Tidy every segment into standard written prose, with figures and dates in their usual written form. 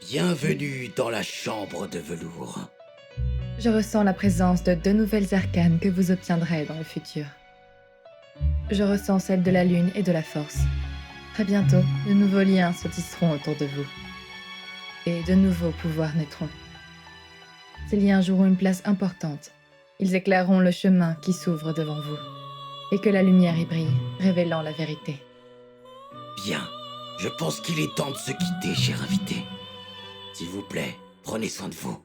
Bienvenue dans la chambre de velours. Je ressens la présence de 2 nouvelles arcanes que vous obtiendrez dans le futur. Je ressens celle de la lune et de la force. Très bientôt, de nouveaux liens se tisseront autour de vous. Et de nouveaux pouvoirs naîtront. Ces liens joueront une place importante. Ils éclaireront le chemin qui s'ouvre devant vous. Et que la lumière y brille, révélant la vérité. Bien, je pense qu'il est temps de se quitter, cher invité. S'il vous plaît, prenez soin de vous.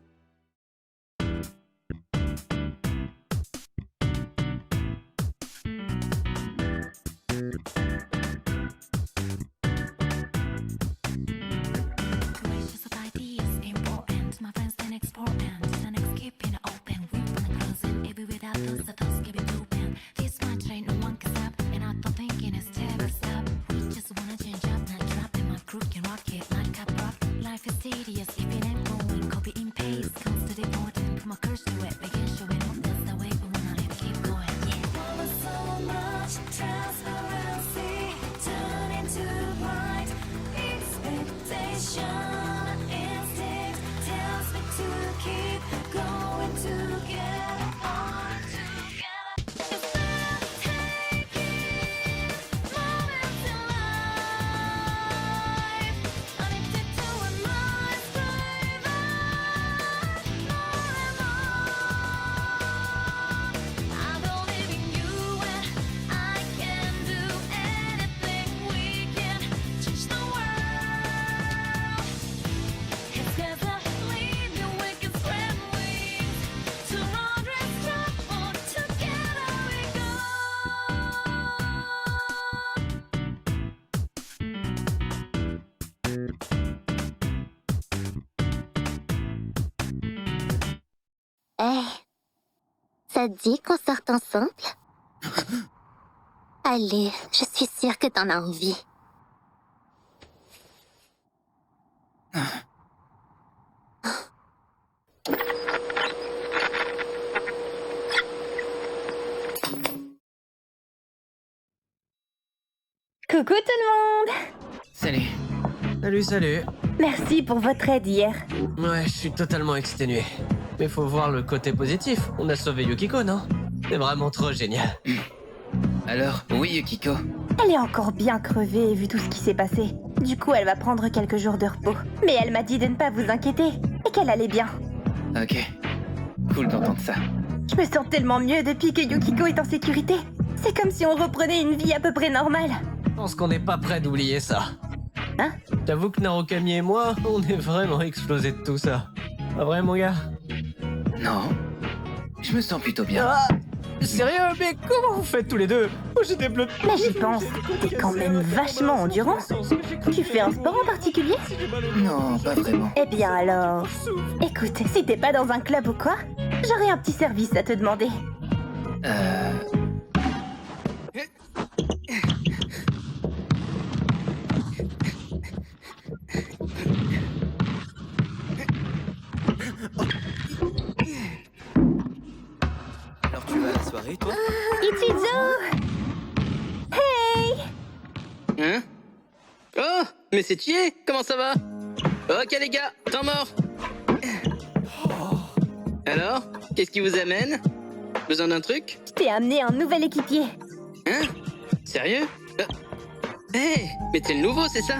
Eh, ça te dit qu'on sorte ensemble? Allez, je suis sûre que t'en as envie. Coucou tout le monde! Salut. Salut. Merci pour votre aide hier. Ouais, je suis totalement exténué. Mais faut voir le côté positif. On a sauvé Yukiko, non? C'est vraiment trop génial. Alors, oui, Yukiko. Elle est encore bien crevée vu tout ce qui s'est passé. Du coup, elle va prendre quelques jours de repos. Mais elle m'a dit de ne pas vous inquiéter et qu'elle allait bien. Ok. Cool d'entendre ça. Je me sens tellement mieux depuis que Yukiko est en sécurité. C'est comme si on reprenait une vie à peu près normale. Je pense qu'on n'est pas prêt d'oublier ça. Hein? J'avoue que Narukami et moi, on est vraiment explosés de tout ça. Pas vrai, mon gars? Non. Je me sens plutôt bien. Ah, sérieux? Mais comment vous faites tous les deux? Moi, j'ai des bleus. Mais j'y pense, t'es quand même vachement endurant. Tu fais un sport en particulier? Non, pas vraiment. Eh bien alors... Écoute, si t'es pas dans un club ou quoi, j'aurais un petit service à te demander. Alors tu vas à la soirée, toi? Ichizo! Hey! Hein? Oh, mais c'est Chie, comment ça va? Ok les gars, temps mort. Alors, qu'est-ce qui vous amène? Besoin d'un truc? Je t'ai amené un nouvel équipier. Hein? Sérieux? Hey, mais t'es le nouveau, c'est ça?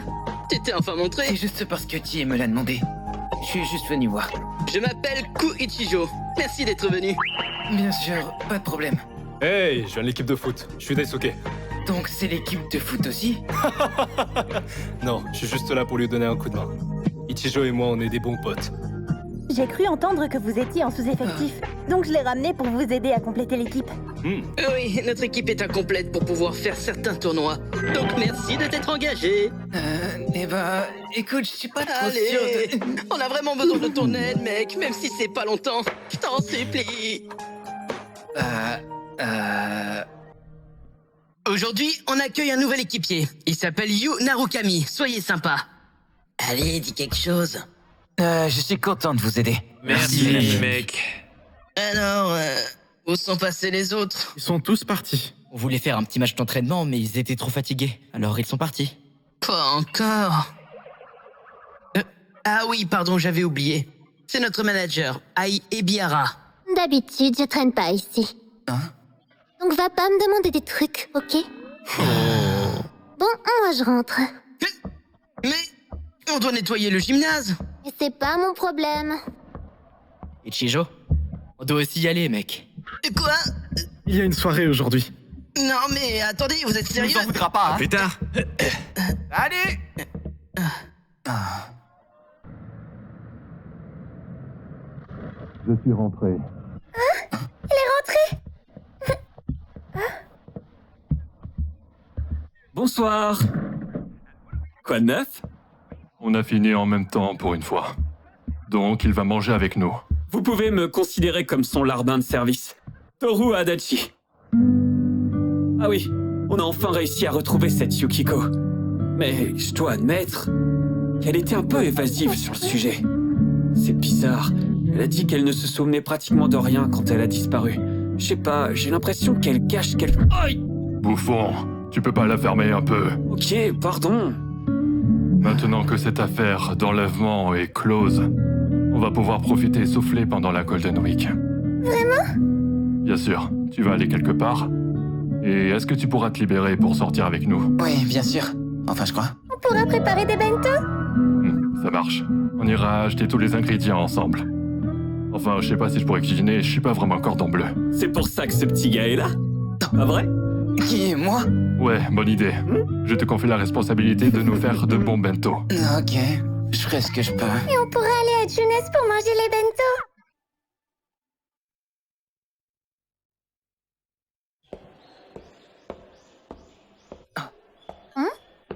Tu t'es enfin montré? C'est juste parce que Tie me l'a demandé. Je suis juste venu voir. Je m'appelle Ku Ichijo. Merci d'être venu. Bien sûr, pas de problème. Hey, je viens de l'équipe de foot. Je suis Daisuke. Donc c'est l'équipe de foot aussi? Non, je suis juste là pour lui donner un coup de main. Ichijo et moi, on est des bons potes. J'ai cru entendre que vous étiez en sous-effectif, donc je l'ai ramené pour vous aider à compléter l'équipe. Oui, notre équipe est incomplète pour pouvoir faire certains tournois. Donc merci de t'être engagé. Eh ben, écoute, je suis pas trop Allez, sûr de... on a vraiment besoin de ton aide, mec, même si c'est pas longtemps. Je t'en supplie. Aujourd'hui, on accueille un nouvel équipier. Il s'appelle Yu Narukami. Soyez sympa. Allez, dis quelque chose. Je suis content de vous aider. Merci, mec. Alors, où sont passés les autres? Ils sont tous partis. On voulait faire un petit match d'entraînement, mais ils étaient trop fatigués. Alors ils sont partis. Pas encore. Ah oui, pardon, j'avais oublié. C'est notre manager, Ai Ebiara. D'habitude, je traîne pas ici. Hein? Donc va pas me demander des trucs, ok? Bon, moi je rentre. Mais on doit nettoyer le gymnase. Et c'est pas mon problème. Ichijo, on doit aussi y aller, mec. Quoi? Il y a une soirée aujourd'hui. Non mais attendez, vous êtes Tu sérieux? nous en voudras pas, hein? Plus tard. Allez! Je suis rentré. Bonsoir. Quoi de neuf? On a fini en même temps pour une fois. Donc il va manger avec nous. Vous pouvez me considérer comme son larbin de service. Toru Adachi. Ah oui, on a enfin réussi à retrouver cette Yukiko. Mais je dois admettre qu'elle était un peu évasive sur le sujet. C'est bizarre. Elle a dit qu'elle ne se souvenait pratiquement de rien quand elle a disparu. Je sais pas, j'ai l'impression qu'elle cache quelque... Aïe! Bouffon, tu peux pas la fermer un peu? Ok, pardon. Maintenant que cette affaire d'enlèvement est close, on va pouvoir profiter et souffler pendant la Golden Week. Vraiment? Bien sûr, tu vas aller quelque part. Et est-ce que tu pourras te libérer pour sortir avec nous? Oui, bien sûr. Enfin, je crois. On pourra préparer des bento? Ça marche. On ira acheter tous les ingrédients ensemble. Enfin, je sais pas si je pourrais cuisiner, je suis pas vraiment cordon bleu. C'est pour ça que ce petit gars est là? Pas vrai? Qui, moi? Ouais, bonne idée. Je te confie la responsabilité de nous faire de bons bento. Ok, je ferai ce que je peux. Et on pourra aller à Junes pour manger les bento?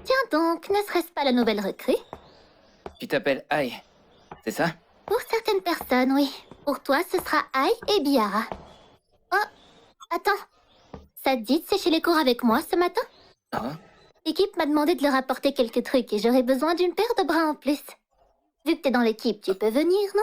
Tiens donc, ne serait-ce pas la nouvelle recrue? Tu t'appelles Ai, c'est ça? Pour certaines personnes, oui. Pour toi, ce sera Ai et Biara. Oh, attends. Ça te dit de sécher les cours avec moi ce matin? Ah? L'équipe m'a demandé de leur apporter quelques trucs et j'aurais besoin d'une paire de bras en plus. Vu que t'es dans l'équipe, tu peux venir, non?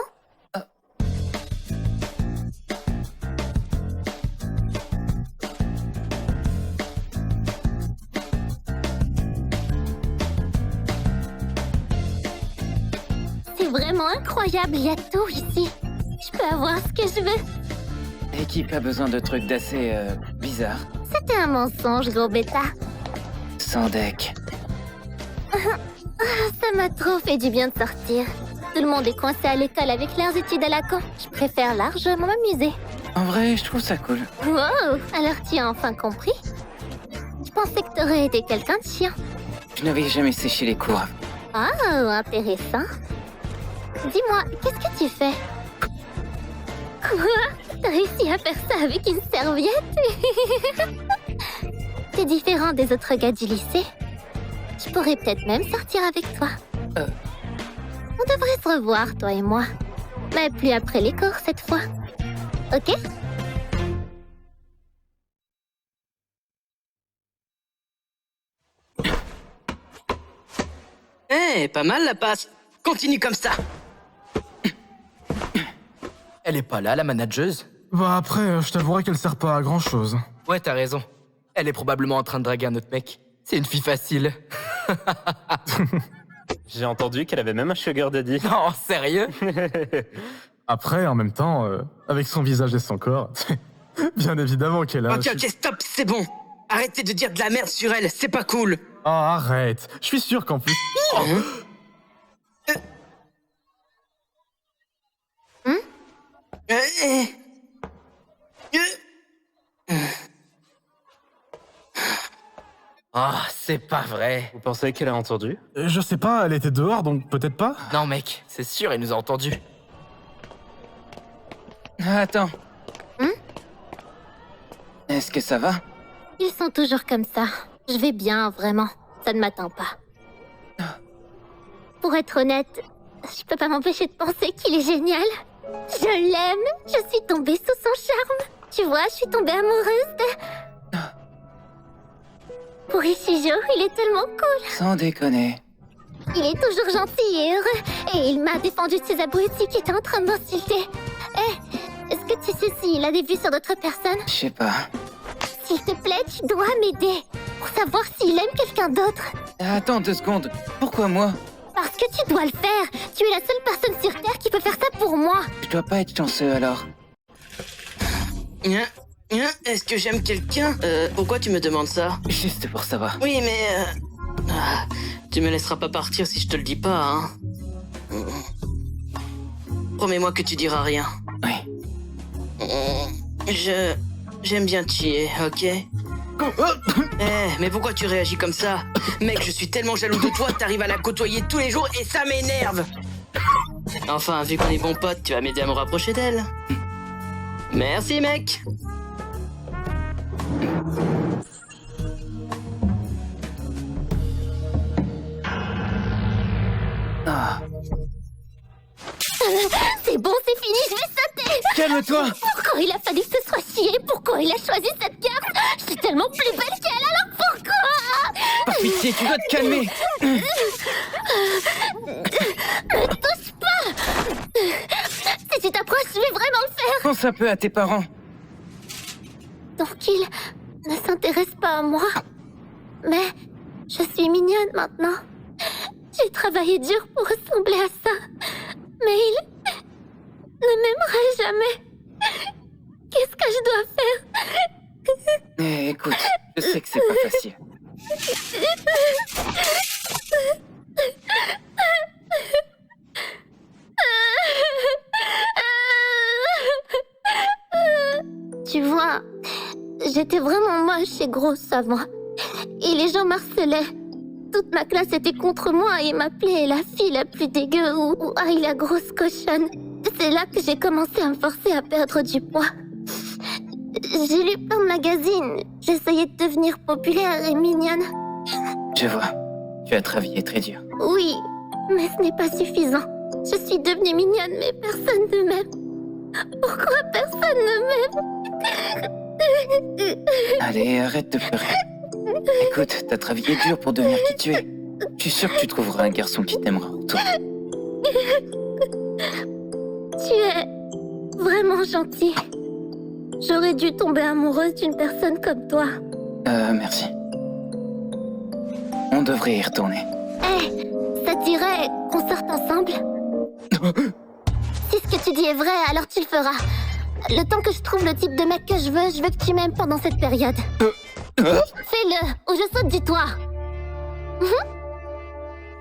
C'est vraiment incroyable, il y a tout ici. Je peux avoir ce que je veux. L'équipe a besoin de trucs d'assez bizarres. C'était un mensonge, gros bêta. Sans deck. Ça m'a trop fait du bien de sortir. Tout le monde est coincé à l'école avec leurs études à la con. Je préfère largement m'amuser. En vrai, je trouve ça cool. Wow, alors tu as enfin compris? Je pensais que t'aurais été quelqu'un de chiant. Je n'avais jamais séché les cours. Oh, intéressant. Dis-moi, qu'est-ce que tu fais? Quoi? T'as réussi à faire ça avec une serviette? T'es différent des autres gars du lycée. Je pourrais peut-être même sortir avec toi. On devrait se revoir, toi et moi. Mais plus après les cours cette fois. Ok? Eh, pas mal la passe. Continue comme ça. Elle est pas là, la manageuse? Bah après, je t'avouerai qu'elle sert pas à grand chose. Ouais, t'as raison. Elle est probablement en train de draguer un autre mec. C'est une fille facile. J'ai entendu qu'elle avait même un sugar daddy. Non, sérieux? Après, en même temps, avec son visage et son corps, bien évidemment qu'elle a... Ok, stop, c'est bon. Arrêtez de dire de la merde sur elle, c'est pas cool. Oh, arrête. Je suis sûr qu'en plus... Ah, c'est pas vrai. Vous pensez qu'elle a entendu? Je sais pas, elle était dehors, donc peut-être pas. Non, mec, c'est sûr, elle nous a entendus. Attends. Est-ce que ça va? Ils sont toujours comme ça. Je vais bien, vraiment. Ça ne m'atteint pas. Pour être honnête, je peux pas m'empêcher de penser qu'il est génial. Je l'aime. Je suis tombée sous son charme. Tu vois, je suis tombée amoureuse de... Pour Ichijo, il est tellement cool. Sans déconner. Il est toujours gentil et heureux. Et il m'a défendu de ces abrutis qui étaient en train de m'insulter. Est-ce que tu sais s'il a des vues sur d'autres personnes? Je sais pas. S'il te plaît, tu dois m'aider. Pour savoir s'il aime quelqu'un d'autre. Attends 2 secondes. Pourquoi moi? Parce Parce que tu dois le faire. Tu es la seule personne sur Terre qui peut faire ça pour moi. Je dois pas être chanceux alors. Est-ce que j'aime quelqu'un Pourquoi tu me demandes ça? Juste pour savoir. Oui, mais... tu me laisseras pas partir si je te le dis pas, hein. Promets-moi que tu diras rien. Oui. J'aime bien chiller, ok? Mais pourquoi tu réagis comme ça? Mec, je suis tellement jaloux de toi, t'arrives à la côtoyer tous les jours et ça m'énerve. Enfin, vu qu'on est bons potes, tu vas m'aider à me rapprocher d'elle. Merci, mec. C'est bon, c'est fini, je vais sauter. Calme-toi. Pourquoi il a fallu que ce soit chier? Pourquoi il a choisi cette carte? Je suis tellement plus belle qu'elle, alors pourquoi? Par pitié, tu dois te calmer. Ne touche pas. Si tu t'approches, je vais vraiment le faire. Pense un peu à tes parents. Donc il ne s'intéresse pas à moi. Mais je suis mignonne maintenant. J'ai travaillé dur pour ressembler à ça. Mais il ne m'aimera jamais. Qu'est-ce que je dois faire? Eh, écoute, je sais que c'est pas facile. Tu vois, j'étais vraiment moche et grosse avant. Et les gens m'harcelaient. Toute ma classe était contre moi et m'appelait la fille la plus dégueu ou aïe la grosse cochonne. C'est là que j'ai commencé à me forcer à perdre du poids. J'ai lu plein de magazines. J'essayais de devenir populaire et mignonne. Je vois. Tu as travaillé très dur. Oui, mais ce n'est pas suffisant. Je suis devenue mignonne, mais personne ne m'aime. Pourquoi personne ne m'aime? Allez, arrête de pleurer. Écoute, t'as travaillé dur pour devenir qui tu es. Je suis sûr que tu trouveras un garçon qui t'aimera en retour. Tu es vraiment gentil. J'aurais dû tomber amoureuse d'une personne comme toi. Merci. On devrait y retourner. Hé, ça te dirait qu'on sorte ensemble? Si ce que tu dis est vrai, alors tu le feras. Le temps que je trouve le type de mec que je veux que tu m'aimes pendant cette période. Fais-le, ou je saute du toit.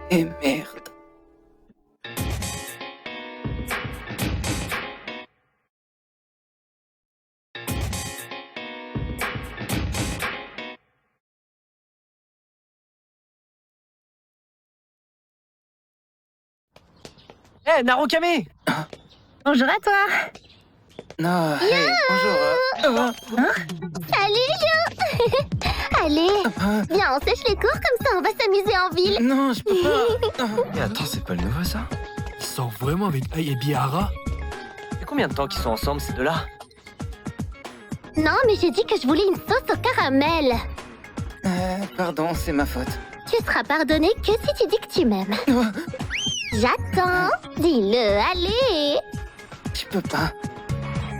Et merde. Hé, Narukami! Bonjour à toi. Non, hey, bonjour. Salut, Jo. Allez, viens, on sèche les cours, comme ça on va s'amuser en ville. Non, je peux pas. Mais attends, c'est pas le nouveau ça? Ils sont vraiment avec Ai et Bihara? C'est combien de temps qu'ils sont ensemble, ces deux-là? Non, mais j'ai dit que je voulais une sauce au caramel. Pardon, c'est ma faute. Tu seras pardonné que si tu dis que tu m'aimes. J'attends. Dis-le, allez. Je peux pas.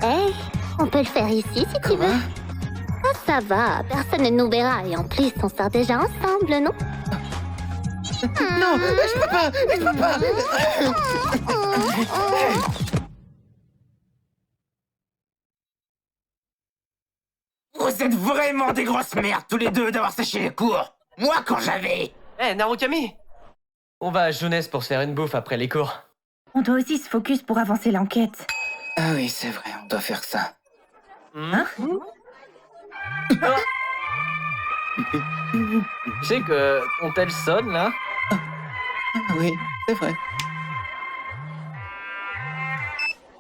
Hey, on peut le faire ici si tu veux. Ah, ça va, personne ne nous verra. Et en plus, on sort déjà ensemble, non? Non, je peux pas, je peux pas. Vous êtes vraiment des grosses merdes tous les deux d'avoir séché les cours. Moi, quand j'avais... Hé, Narukami! On va à Jeunesse pour se faire une bouffe après les cours. On doit aussi se focus pour avancer l'enquête. Ah oui, c'est vrai, on doit faire ça. Hein? Tu sais que ton tel sonne, là? Oui, c'est vrai.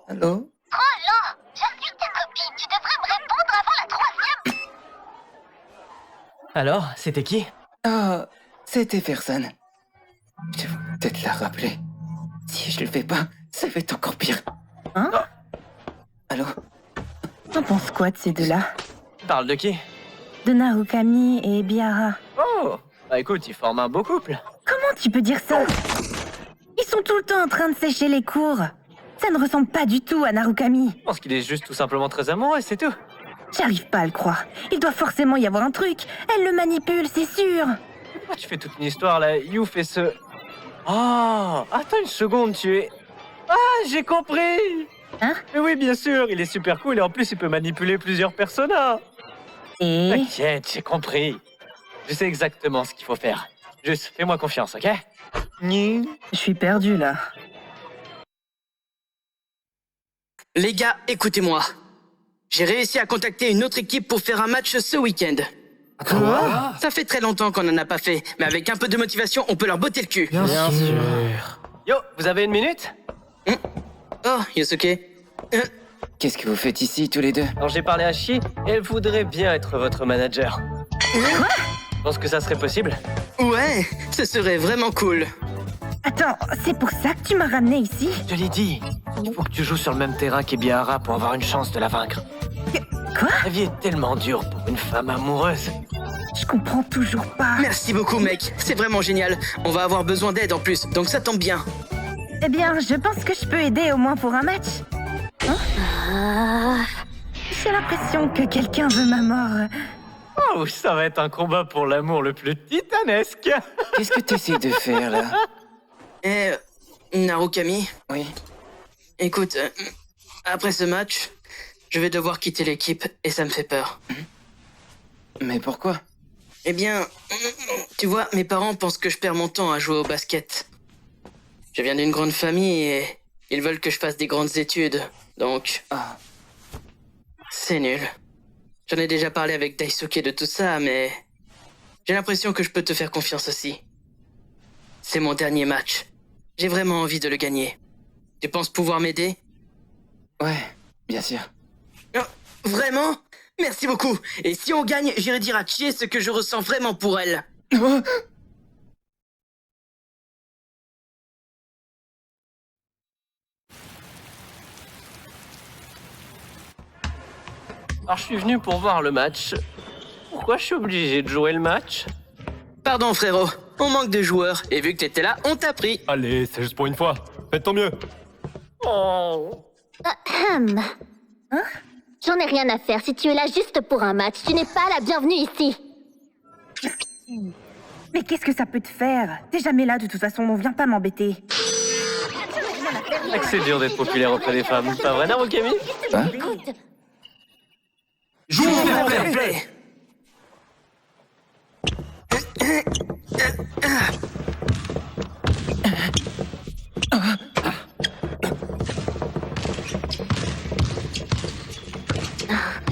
Allô? Oh là, je suis ta copine. Tu devrais me répondre avant la troisième. Alors, c'était qui? Oh, c'était personne. Je vais peut-être la rappeler. Si je le fais pas, ça va être encore pire. Hein? Allô? T'en penses quoi de ces deux-là? Tu parles de qui? De Narukami et Bihara. Oh! Bah écoute, ils forment un beau couple. Comment tu peux dire ça? Ils sont tout le temps en train de sécher les cours. Ça ne ressemble pas du tout à Narukami. Je pense qu'il est juste tout simplement très amoureux, c'est tout. J'arrive pas à le croire. Il doit forcément y avoir un truc. Elle le manipule, c'est sûr. Pourquoi tu fais toute une histoire là? You fait ce... Oh, attends une seconde, tu es... Ah, j'ai compris. Hein? Mais oui, bien sûr, il est super cool et en plus, il peut manipuler plusieurs personas. Et T'inquiète, j'ai compris. Je sais exactement ce qu'il faut faire. Juste, fais-moi confiance, ok? je suis perdue là. Les gars, écoutez-moi. J'ai réussi à contacter une autre équipe pour faire un match ce week-end. Quoi? Ça fait très longtemps qu'on en a pas fait, mais avec un peu de motivation, on peut leur botter le cul. Bien sûr. Yo, vous avez une minute? Oh, Yosuke. Qu'est-ce que vous faites ici, tous les deux? Alors j'ai parlé à Chi et elle voudrait bien être votre manager. Quoi? Je pense que ça serait possible. Ouais, ce serait vraiment cool. Attends, c'est pour ça que tu m'as ramené ici? Je l'ai dit, il faut que tu joues sur le même terrain qu'Ebihara pour avoir une chance de la vaincre. Quoi? La vie est tellement dure pour une femme amoureuse. Je comprends toujours pas. Merci beaucoup, mec. C'est vraiment génial. On va avoir besoin d'aide en plus, donc ça tombe bien. Eh bien, je pense que je peux aider au moins pour un match. Hein? J'ai l'impression que quelqu'un veut ma mort. Oh, ça va être un combat pour l'amour le plus titanesque. Qu'est-ce que tu essaies de faire, là? Narukami? Oui. Écoute, après ce match, je vais devoir quitter l'équipe et ça me fait peur. Mais pourquoi? Eh bien, tu vois, mes parents pensent que je perds mon temps à jouer au basket. Je viens d'une grande famille et ils veulent que je fasse des grandes études, donc... C'est nul. J'en ai déjà parlé avec Daisuke de tout ça, mais... J'ai l'impression que je peux te faire confiance aussi. C'est mon dernier match. J'ai vraiment envie de le gagner. Tu penses pouvoir m'aider? Ouais, bien sûr. Oh, vraiment? Merci beaucoup. Et si on gagne, j'irai dire à Chie ce que je ressens vraiment pour elle. Alors je suis venu pour voir le match. Pourquoi je suis obligé de jouer le match? Pardon frérot, on manque de joueurs et vu que t'étais là, on t'a pris. Allez, c'est juste pour une fois. Faites ton mieux. Oh. Hein? J'en ai rien à faire. Si tu es là juste pour un match, tu n'es pas la bienvenue ici. Mais qu'est-ce que ça peut te faire? T'es jamais là de toute façon, on vient pas m'embêter. C'est dur d'être populaire auprès des femmes, pas vrai Narukami? Hein? Joue au fair play.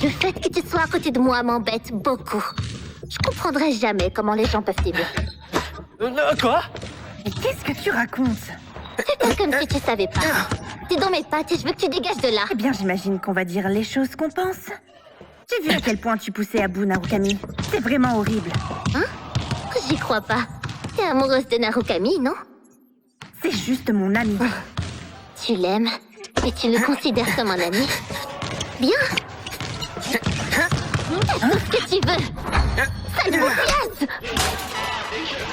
Le fait que tu sois à côté de moi m'embête beaucoup. Je comprendrai jamais comment les gens peuvent t'aimer. Quoi? Mais qu'est-ce que tu racontes? C'est comme si tu savais pas. T'es dans mes pattes et je veux que tu dégages de là. Eh bien, j'imagine qu'on va dire les choses qu'on pense. J'ai vu à quel point tu poussais à bout Narukami. C'est vraiment horrible. Hein? J'y crois pas. T'es amoureuse de Narukami, non? C'est juste mon ami. Tu l'aimes et tu le considères comme un ami. Bien. Tout ce que tu veux. Ça nous casse.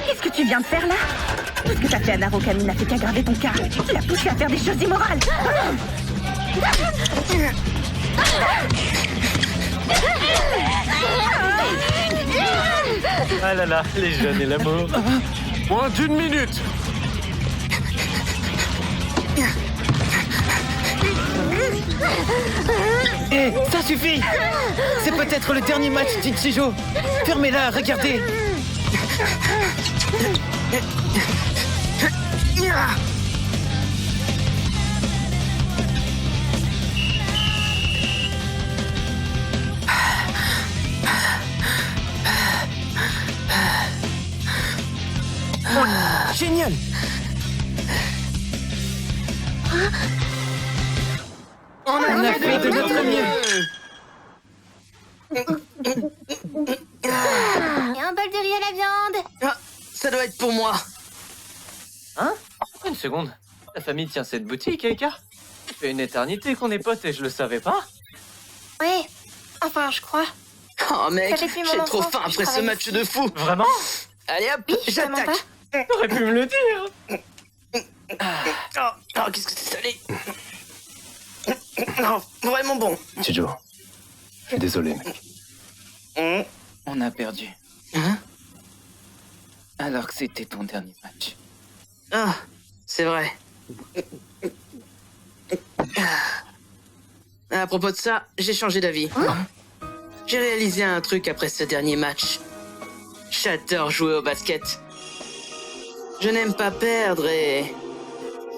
Qu'est-ce que tu viens de faire là? Tout ce que t'as fait à Narukami n'a fait qu'aggraver ton cas. Tu l'as poussé à faire des choses immorales. Ah là là, les jeunes et l'amour. Moins d'une minute. Hé, ça suffit! C'est peut-être le dernier match d'Ichijo. Fermez-la, regardez. Génial. On a fait de notre mieux. Et un bol de riz à la viande. Ah, ça doit être pour moi. Hein? Une seconde. Ta famille tient cette boutique, Eka? Ça fait une éternité qu'on est potes et je le savais pas. Oui, enfin, je crois. Oh mec, Ça fait depuis j'ai mon trop enfance faim que je après ce travaille match ici. de fou. Vraiment? Allez hop, Oui, vraiment j'attaque. T'aurais pu me le dire. Oh, qu'est-ce que c'est salé. Non, vraiment bon. Chijo, je suis désolé, mec. On a perdu. Hein? Alors que c'était ton dernier match. Ah, c'est vrai. À propos de ça, j'ai changé d'avis. J'ai réalisé un truc après ce dernier match. J'adore jouer au basket. Je n'aime pas perdre et...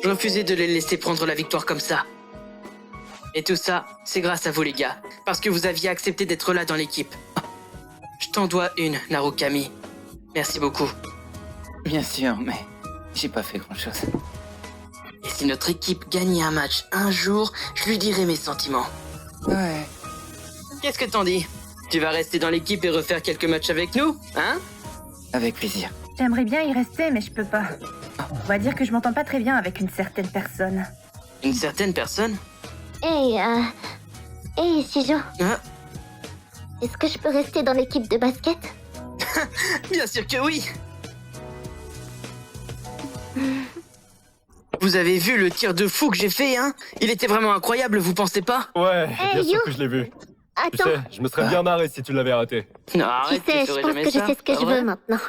je refusais de les laisser prendre la victoire comme ça. Et tout ça, c'est grâce à vous les gars. Parce que vous aviez accepté d'être là dans l'équipe. Je t'en dois une, Narukami. Merci beaucoup. Bien sûr, mais j'ai pas fait grand-chose. Et si notre équipe gagnait un match un jour, je lui dirai mes sentiments. Ouais. Qu'est-ce que t'en dis? Tu vas rester dans l'équipe et refaire quelques matchs avec nous, hein? Avec plaisir. J'aimerais bien y rester, mais je peux pas. On va dire que je m'entends pas très bien avec une certaine personne. Une certaine personne? Hey, Shijo. Ah. Est-ce que je peux rester dans l'équipe de basket? Bien sûr que oui. Vous avez vu le tir de fou que j'ai fait, hein? Il était vraiment incroyable, vous pensez pas? Ouais, Hey, bien sûr You. que je l'ai vu. Tu Attends, sais, je me serais bien marré si tu l'avais raté. Non, tu arrête, sais, tu je ferais pense jamais que je ça, sais ce que pas je vrai? veux maintenant.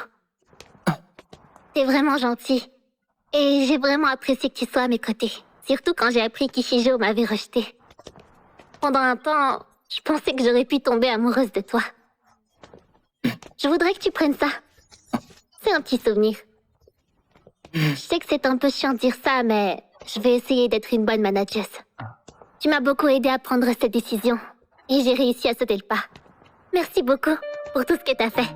T'es vraiment gentil. Et j'ai vraiment apprécié que tu sois à mes côtés. Surtout quand j'ai appris qu'Ishijo m'avait rejeté. Pendant un temps, je pensais que j'aurais pu tomber amoureuse de toi. Je voudrais que tu prennes ça. C'est un petit souvenir. Je sais que c'est un peu chiant de dire ça, mais je vais essayer d'être une bonne manageuse. Tu m'as beaucoup aidé à prendre cette décision. Et j'ai réussi à sauter le pas. Merci beaucoup pour tout ce que t'as fait.